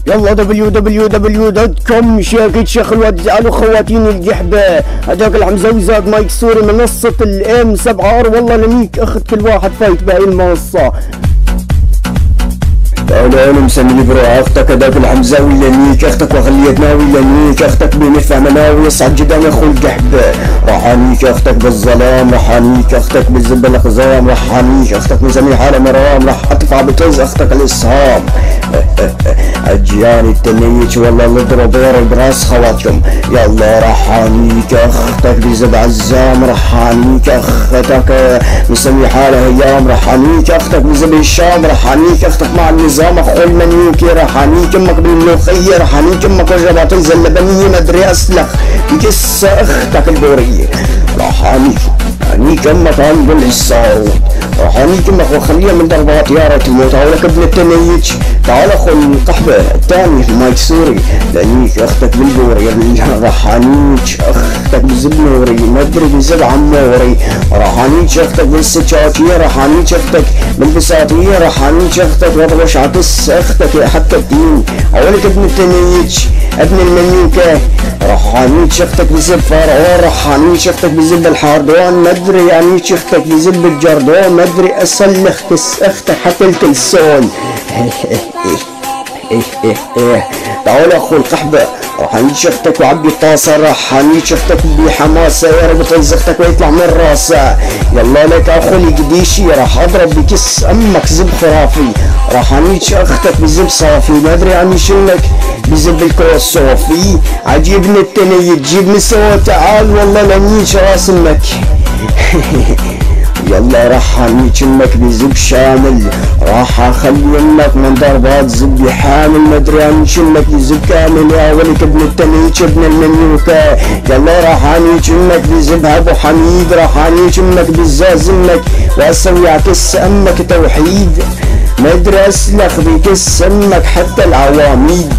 يلا www.com شاكت شيخ الواد زعلوا خواتيني الجحبة. هداك الحمزاوي زاد مايك سوري منصة الام 7 ار. والله لميك اخذ كل واحد فايت بهاي المنصة. انا مسمي برو اختك هداك الحمزاوي لنيك اختك وخليت ناوي لنيك اختك بمدفع مناوي يصعد جدام اخو القحبة. راح انيك اختك بالظلام، راح انيك اختك بالزب الاخزام، راح انيك اختك مسمي حالة مرام، راح ادفع بكنز اختك الاسهام. اجياني التنيج والله نضرب ضرب براس خواتكم. يلا راح انيك اختك بزب عزام، راح انيك اختك مسمي حالة هيام، راح انيك اختك بزب الشام، راح انيك اختك مع النظام اخو المنيوكي، راح انيك امك بالملوخية، راح انيك امك وجبات الزلبانية مدري اسلخ بكس اختك البورية. راح انيك امك عند الصوت، راح انيك امك وخليها من ضربات يارة الموت. هولك ابن التنيج تعال اخو القحبة الثاني مايك سوري لانيك اختك بالبوري. راح انيك اختك بزب نوري مدري بزب عموري، راح انيك اختك بالسجاتية، راح انيك اختك بالبساطية، راح انيك اختك وضوش عكس اختك حتى الدين. هولك ابن التنيج ابن المنيوكة، راح انيك اختك بزب فرعون، راح انيك اختك بزب الحاردون مدري انيك اختك بزب الجردون مدري اسلخ كس اختك حتى الكلسون. تعال اخو القحبة راح انيك اختك وعبي الطاسة، راح انيك اختك بحماسة يربط اختك ويطلع من راسه. يلا لك اخو القديشي راح اضرب بكس امك زب خرافي، راح انيك اختك بزب صافي مدري انيش لك بزب الكوسوفي. عجيبني التنية تجيب مسوى تعال والله لانيك راس امك. يلا راح انيك امك بزب شامل، راح اخلي امك من ضربات زب حامل مدري انيك امك بزب كامل. يا ولك ابن التنيك ابن المنيوكة، يلا راح انيك امك بزب ابو حميد، راح انيك امك بالزاز امك واسوي عكس امك توحيد مدري اسلخ بكس امك حتى العواميد.